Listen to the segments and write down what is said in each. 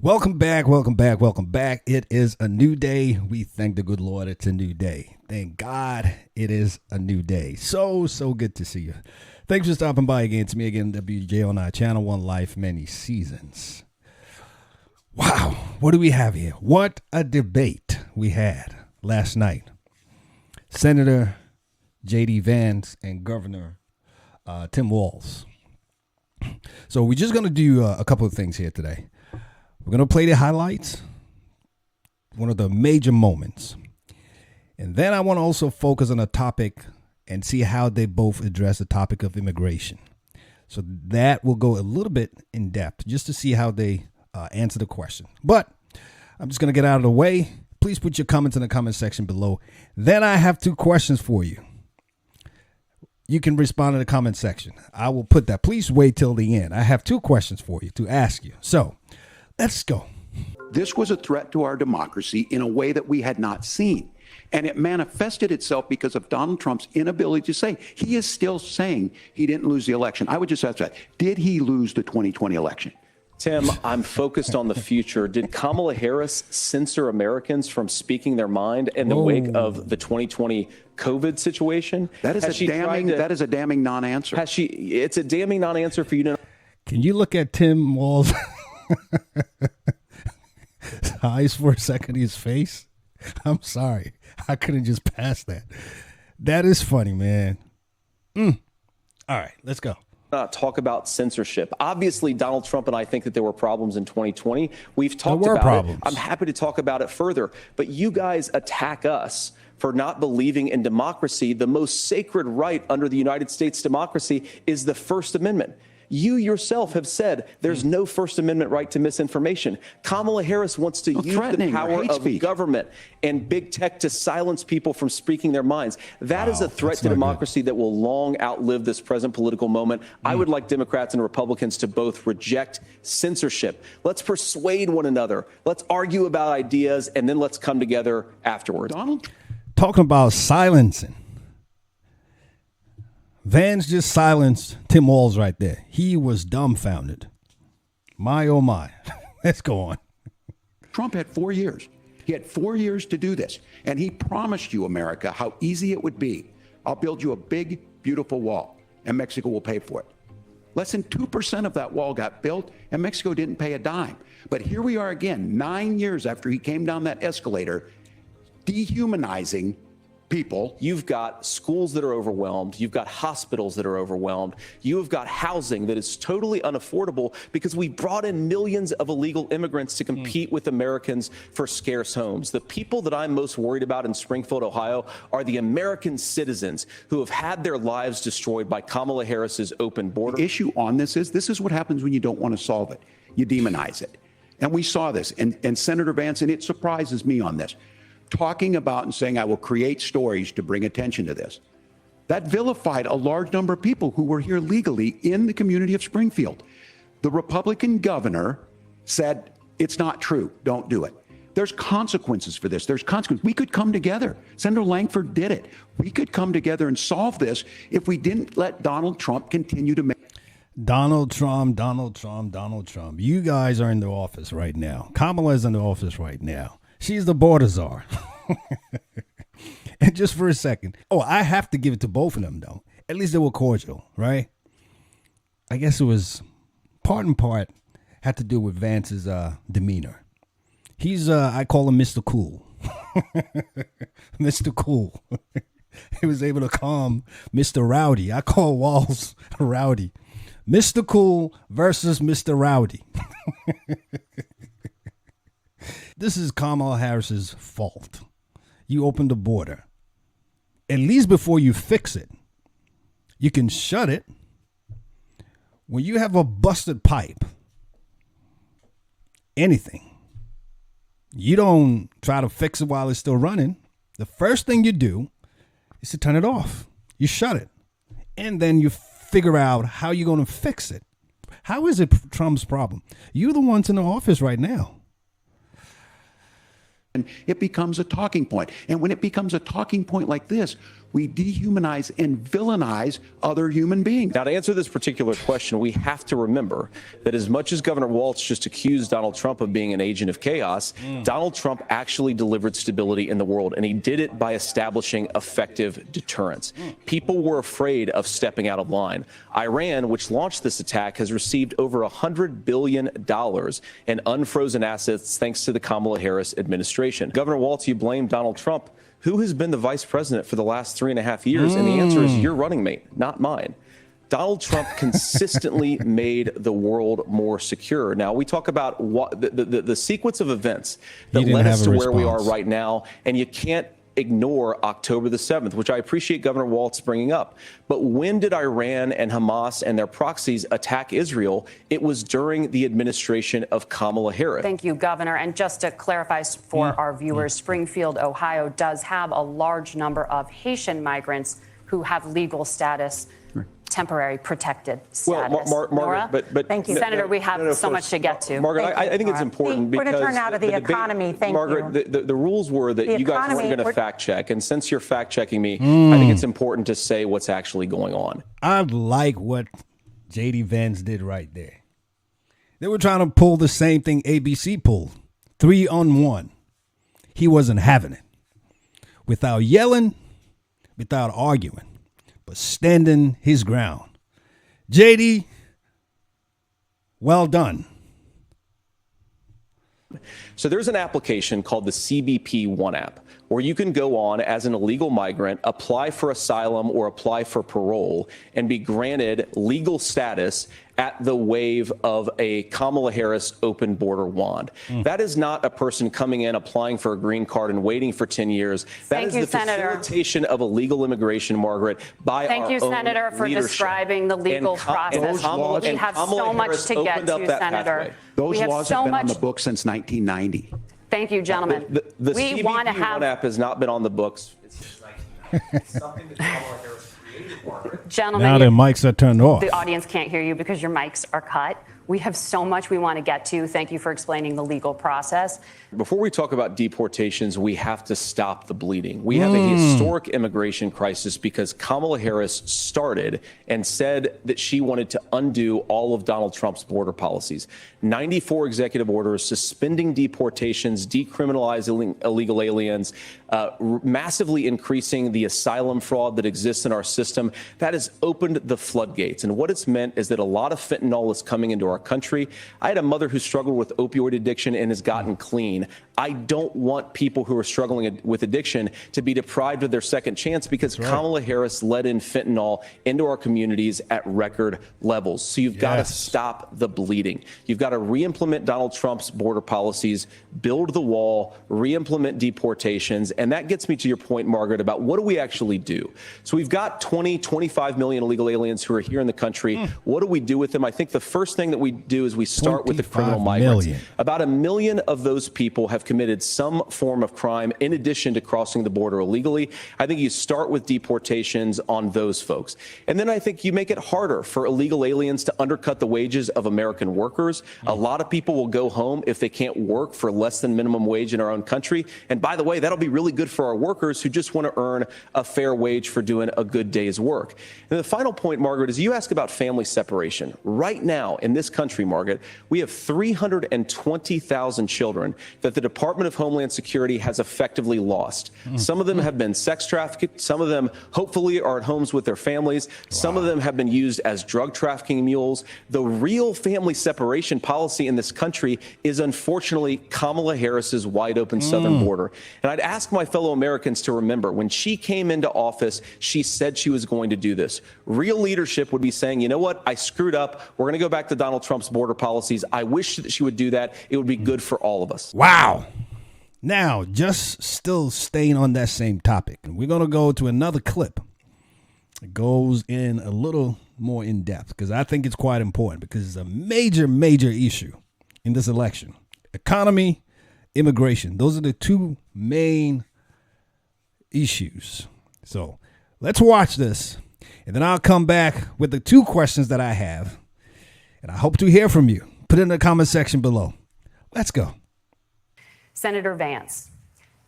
Welcome back, welcome back, welcome back. It is a new day. We thank the good Lord it's a new day. Thank God it is a new day. So good to see you. Thanks for stopping by again. It's me again, WJONI Channel 1 Life, many seasons. Wow, what do we have here? What a debate we had last night. Senator J.D. Vance and Governor Tim Walz. So we're just going to do a couple of things here today. We're going to play the highlights, one of the major moments. And then I want to also focus on a topic and see how they both address the topic of immigration. So that will go a little bit in depth just to see how they answer the question. But I'm just going to get out of the way. Please put your comments in the comment section below. Then I have two questions for you. You can respond in the comment section. I will put that. Please wait till the end. I have two questions for you to ask you. So let's go. This was a threat to our democracy in a way that we had not seen. And it manifested itself because of Donald Trump's inability to say. He is still saying he didn't lose the election. I would just ask that. Did he lose the 2020 election? Tim, I'm focused on the future. Did Kamala Harris censor Americans from speaking their mind in the wake of the 2020 COVID situation? That is a damning non-answer. It's a damning non-answer for you to. Can you look at Tim Walz' eyes for a second, his face? I'm sorry. I couldn't just pass that. That is funny, man. All right, let's go. Talk about censorship. Obviously, Donald Trump and I think that there were problems in 2020. We've talked about problems. it. I'm happy to talk about it further. But you guys attack us for not believing in democracy. The most sacred right under the United States democracy is the First Amendment. You yourself have said there's no First Amendment right to misinformation. Kamala Harris wants to use the power of government and big tech to silence people from speaking their minds. That is a threat to democracy that will long outlive this present political moment. I would like Democrats and Republicans to both reject censorship. Let's persuade one another. Let's argue about ideas, and then let's come together afterwards. Donald? Talking about silencing. Vance just silenced Tim Walz right there. He was dumbfounded. My, oh my. Let's go on. Trump had 4 years. He had 4 years to do this. And he promised you, America, how easy it would be. I'll build you a big, beautiful wall, and Mexico will pay for it. Less than 2% of that wall got built, and Mexico didn't pay a dime. But here we are again, 9 years after he came down that escalator, dehumanizing people. You've got schools that are overwhelmed. You've got hospitals that are overwhelmed. You have got housing that is totally unaffordable because we brought in millions of illegal immigrants to compete with Americans for scarce homes. The people that I'm most worried about in Springfield, Ohio, are the American citizens who have had their lives destroyed by Kamala Harris's open border. The issue on this is what happens when you don't want to solve it. You demonize it. And we saw this. And Senator Vance, and it surprises me on this, talking about and saying, I will create stories to bring attention to this. That vilified a large number of people who were here legally in the community of Springfield. The Republican governor said, it's not true. Don't do it. There's consequences for this. There's consequences. We could come together. Senator Langford did it. We could come together and solve this if we didn't let Donald Trump continue to make. Donald Trump, Donald Trump, Donald Trump. You guys are in the office right now. Kamala is in the office right now. She's the border czar. And just for a second. Oh, I have to give it to both of them, though. At least they were cordial, right? I guess it was part and part had to do with Vance's demeanor. He's, I call him Mr. Cool. Mr. Cool. He was able to calm Mr. Rowdy. I call Walz Rowdy. Mr. Cool versus Mr. Rowdy. This is Kamala Harris's fault. You opened the border. At least before you fix it, you can shut it. When you have a busted pipe, anything, you don't try to fix it while it's still running. The first thing you do is to turn it off. You shut it. And then you figure out how you're going to fix it. How is it Trump's problem? You're the ones in the office right now. And it becomes a talking point. And when it becomes a talking point like this, we dehumanize and villainize other human beings. Now, to answer this particular question, we have to remember that as much as Governor Walz just accused Donald Trump of being an agent of chaos, Donald Trump actually delivered stability in the world, and he did it by establishing effective deterrence. People were afraid of stepping out of line. Iran, which launched this attack, has received over $100 billion in unfrozen assets thanks to the Kamala Harris administration. Governor Walz, you blame Donald Trump. Who has been the vice president for the last 3.5 years? And the answer is your running mate, not mine. Donald Trump consistently made the world more secure. Now, we talk about what the sequence of events that led us to where we are right now, and you can't ignore October the 7th, which I appreciate Governor Walz bringing up. But when did Iran and Hamas and their proxies attack Israel? It was during the administration of Kamala Harris. Thank you, Governor. And just to clarify for our viewers, Springfield, Ohio does have a large number of Haitian migrants who have legal status, temporary protected status. Well, Margaret, but thank you, Senator. We have so much to get to. Margaret, I think it's important because we're going to turn out of the economy. Thank Margaret, you. The rules were that you guys weren't going to fact check, and since you're fact checking me, I think it's important to say what's actually going on. I like what J.D. Vance did right there. They were trying to pull the same thing ABC pulled, 3-on-1. He wasn't having it. Without yelling, without arguing, but standing his ground. JD, well done. So there's an application called the CBP One app, where you can go on as an illegal migrant, apply for asylum or apply for parole, and be granted legal status at the wave of a Kamala Harris open border wand. That is not a person coming in, applying for a green card and waiting for 10 years. That is the facilitation of illegal immigration, Margaret, by our own Thank you, Senator, for describing the legal process. We have so much to get to, Senator. Those laws have been on the books since 1990. Thank you, gentlemen. The CBP One app has not been on the books. It's something that Kamala Harris created, Margaret. Gentlemen, now their mics are turned off. The audience can't hear you because your mics are cut. We have so much we want to get to. Thank you for explaining the legal process. Before we talk about deportations, we have to stop the bleeding. We have a historic immigration crisis because Kamala Harris started and said that she wanted to undo all of Donald Trump's border policies. 94 executive orders suspending deportations, decriminalizing illegal aliens, massively increasing the asylum fraud that exists in our system. That has opened the floodgates. And what it's meant is that a lot of fentanyl is coming into our country. I had a mother who struggled with opioid addiction and has gotten clean. I don't want people who are struggling with addiction to be deprived of their second chance because Kamala Harris let in fentanyl into our communities at record levels. So you've got to stop the bleeding. You've got to re-implement Donald Trump's border policies, build the wall, re-implement deportations. And that gets me to your point, Margaret, about what do we actually do? So we've got 25 million illegal aliens who are here in the country. What do we do with them? I think the first thing that we do is we start with the criminal migrants. About 1 million of those people have committed some form of crime in addition to crossing the border illegally. I think you start with deportations on those folks. And then I think you make it harder for illegal aliens to undercut the wages of American workers. A lot of people will go home if they can't work for less than minimum wage in our own country. And by the way, that'll be really good for our workers who just want to earn a fair wage for doing a good day's work. And the final point, Margaret, is you ask about family separation. Right now in this country, Margaret, we have 320,000 children that the Department of Homeland Security has effectively lost. Some of them have been sex trafficked. Some of them hopefully are at homes with their families. Some of them have been used as drug trafficking mules. The real family separation policy in this country is unfortunately Kamala Harris's wide open southern border. And I'd ask my fellow Americans to remember when she came into office, she said she was going to do this. Real leadership would be saying, you know what, I screwed up. We're going to go back to Donald Trump's border policies. I wish that she would do that. It would be good for all of us. Wow. Now, just still staying on that same topic, we're going to go to another clip. It goes in a little more in depth because I think it's quite important because it's a major, major issue in this election. Economy, immigration. Those are the two main issues. So let's watch this, and then I'll come back with the two questions that I have, and I hope to hear from you. Put it in the comment section below. Let's go. Senator Vance,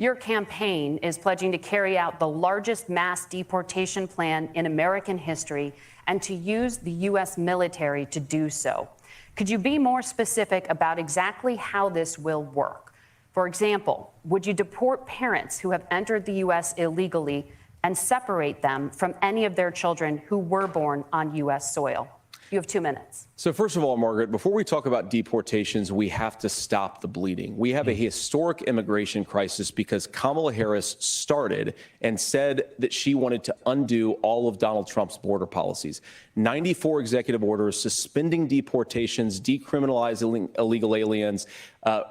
Your campaign is pledging to carry out the largest mass deportation plan in American history and to use the U.S. military to do so. Could you be more specific about exactly how this will work? For example, would you deport parents who have entered the U.S. illegally and separate them from any of their children who were born on U.S. soil? You have 2 minutes. So first of all, Margaret, before we talk about deportations, we have to stop the bleeding. We have a historic immigration crisis because Kamala Harris started and said that she wanted to undo all of Donald Trump's border policies. 94 executive orders suspending deportations, decriminalizing illegal aliens,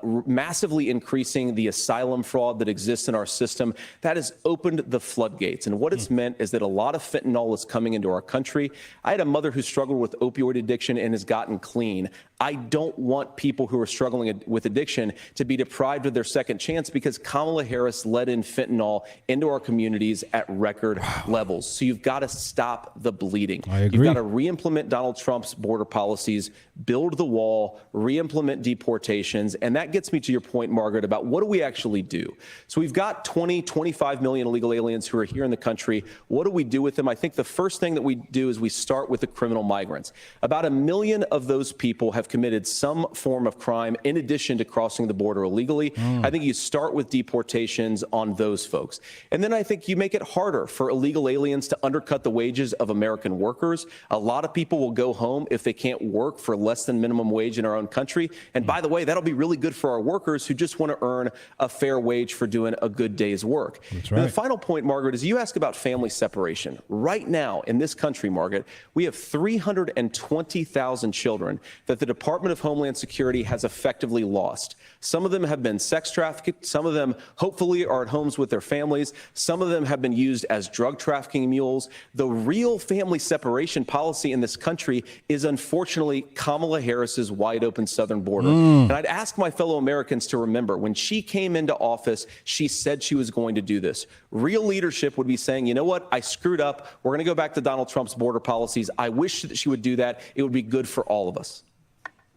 massively increasing the asylum fraud that exists in our system. That has opened the floodgates. And what it's meant is that a lot of fentanyl is coming into our country. I had a mother who struggled with opioid addiction and has gotten clean. I don't want people who are struggling with addiction to be deprived of their second chance because Kamala Harris let in fentanyl into our communities at record levels. So you've got to stop the bleeding. I agree. You've got to re-implement Donald Trump's border policies, build the wall, re-implement deportations. And that gets me to your point, Margaret, about what do we actually do? So we've got 25 million illegal aliens who are here in the country. What do we do with them? I think the first thing that we do is we start with the criminal migrants. About 1 million of those people have committed some form of crime in addition to crossing the border illegally. I think you start with deportations on those folks. And then I think you make it harder for illegal aliens to undercut the wages of American workers. A lot of people will go home if they can't work for less than minimum wage in our own country. And by the way, that'll be really good for our workers who just want to earn a fair wage for doing a good day's work. That's right. And the final point, Margaret, is you ask about family separation. Right now in this country, Margaret, we have 320,000 children that the Department of Homeland Security has effectively lost. Some of them have been sex trafficked. Some of them hopefully are at homes with their families. Some of them have been used as drug trafficking mules. The real family separation policy in this country is unfortunately Kamala Harris's wide open southern border. And I'd ask my fellow Americans to remember when she came into office, she said she was going to do this. Real leadership would be saying, you know what, I screwed up. We're going to go back to Donald Trump's border policies. I wish that she would do that. It would be good for all of us.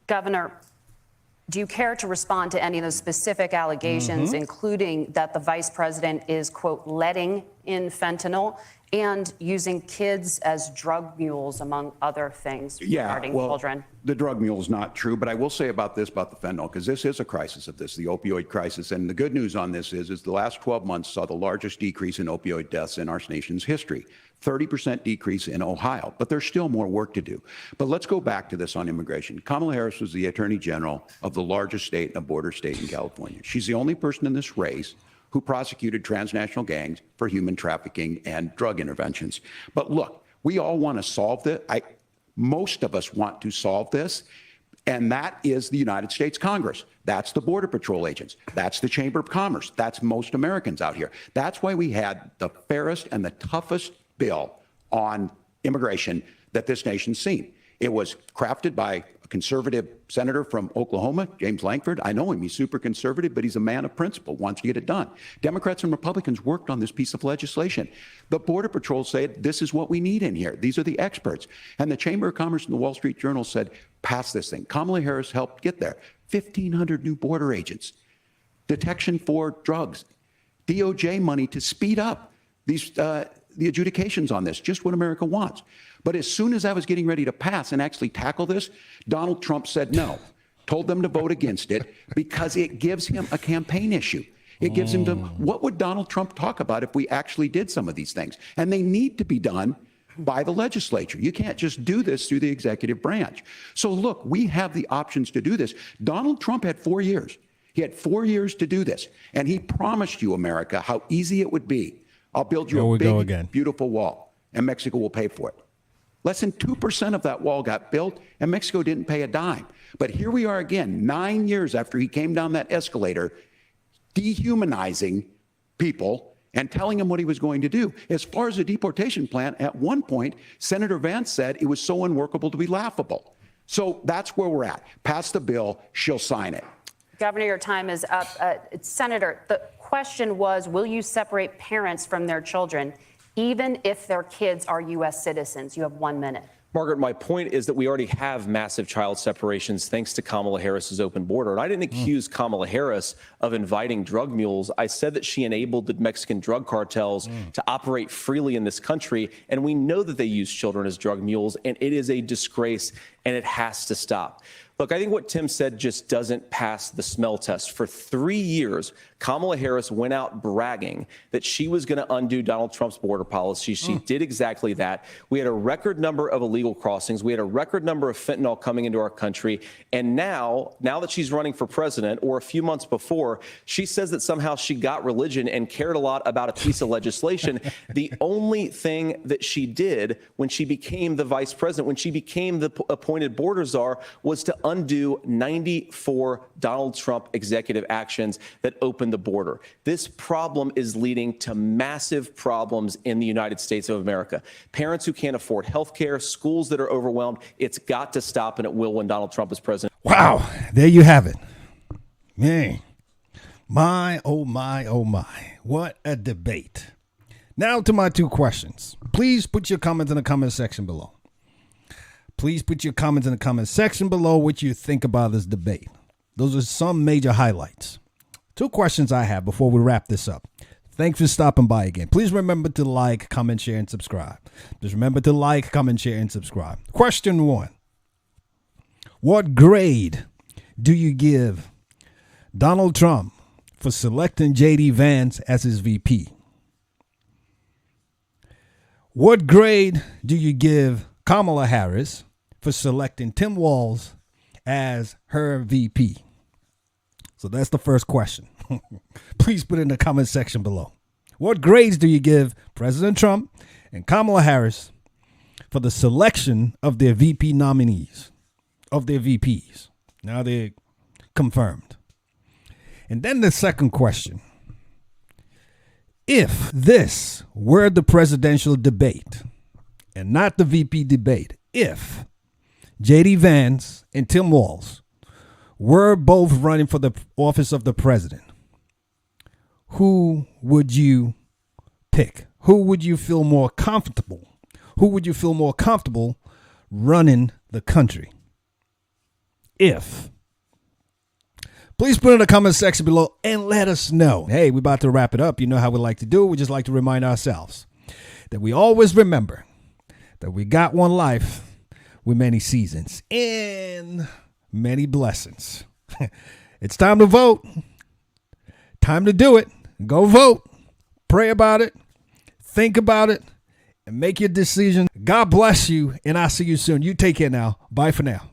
Governor, do you care to respond to any of those specific allegations, including that the vice president is, quote, letting in fentanyl and using kids as drug mules, among other things regarding children? The drug mule is not true, but I will say about the fentanyl, because this is a crisis of this, the opioid crisis. And the good news on this is the last 12 months saw the largest decrease in opioid deaths in our nation's history. 30% decrease in Ohio, but there's still more work to do. But let's go back to this on immigration. Kamala Harris was the Attorney General of the largest state and a border state in California. She's the only person in this race who prosecuted transnational gangs for human trafficking and drug interventions. But look, we all want to solve this. Most of us want to solve this. And that is the United States Congress. That's the Border Patrol agents. That's the Chamber of Commerce. That's most Americans out here. That's why we had the fairest and the toughest bill on immigration that this nation's seen. It was crafted by a conservative senator from Oklahoma, James Lankford. I know him. He's super conservative, but he's a man of principle, wants to get it done. Democrats and Republicans worked on this piece of legislation. The Border Patrol said, this is what we need in here. These are the experts. And the Chamber of Commerce and the Wall Street Journal said, pass this thing. Kamala Harris helped get there. 1,500 new border agents, detection for drugs, DOJ money to speed up these the adjudications on this, just what America wants. But as soon as I was getting ready to pass and actually tackle this, Donald Trump said no, told them to vote against it because it gives him a campaign issue. It gives him what would Donald Trump talk about if we actually did some of these things? And they need to be done by the legislature. You can't just do this through the executive branch. So look, we have the options to do this. Donald Trump had 4 years. He had 4 years to do this. And he promised you, America, how easy it would be. I'll build you a big, beautiful wall, and Mexico will pay for it. Less than 2% of that wall got built, and Mexico didn't pay a dime. But here we are again, 9 years after he came down that escalator, dehumanizing people and telling them what he was going to do. As far as the deportation plan, at one point, Senator Vance said it was so unworkable to be laughable. So that's where we're at. Pass the bill, she'll sign it. Governor, your time is up. Senator, the question was, will you separate parents from their children, even if their kids are U.S. citizens? You have 1 minute. Margaret, my point is that we already have massive child separations thanks to Kamala Harris's open border. And I didn't accuse Kamala Harris of inviting drug mules. I said that she enabled the Mexican drug cartels to operate freely in this country. And we know that they use children as drug mules, and it is a disgrace, and it has to stop. Look, I think what Tim said just doesn't pass the smell test. For 3 years, Kamala Harris went out bragging that she was going to undo Donald Trump's border policy. She did exactly that. We had a record number of illegal crossings. We had a record number of fentanyl coming into our country. And now that she's running for president, or a few months before, she says that somehow she got religion and cared a lot about a piece of legislation. The only thing that she did when she became the vice president, when she became the appointed border czar, was to undo 94 Donald Trump executive actions that opened the border. This problem is leading to massive problems in the United States of America. Parents who can't afford health care, schools that are overwhelmed. It's got to stop, and it will when Donald Trump is president. Wow, there you have it. Man, my, oh my, oh my. What a debate. Now to my two questions. Please put your comments in the comment section below. Please put your comments in the comment section below what you think about this debate. Those are some major highlights. Two questions I have before we wrap this up. Thanks for stopping by again. Please remember to like, comment, share, and subscribe. Just remember to like, comment, share, and subscribe. Question 1. What grade do you give Donald Trump for selecting J.D. Vance as his VP? What grade do you give Kamala Harris for selecting Tim Walz as her VP? So that's the first question. Please put it in the comment section below. What grades do you give President Trump and Kamala Harris for the selection of their VP nominees, of their VPs? Now they're confirmed. And then the second question. If this were the presidential debate and not the VP debate, if J.D. Vance and Tim Walz were both running for the office of the president, who would you pick? Who would you feel more comfortable? Who would you feel more comfortable running the country? If. Please put in the comment section below and let us know. Hey, we're about to wrap it up. You know how we like to do it. We just like to remind ourselves that we always remember that we got one life with many seasons and many blessings. It's time to vote. Time to do it. Go vote. Pray about it. Think about it. And make your decision. God bless you. And I'll see you soon. You take care now. Bye for now.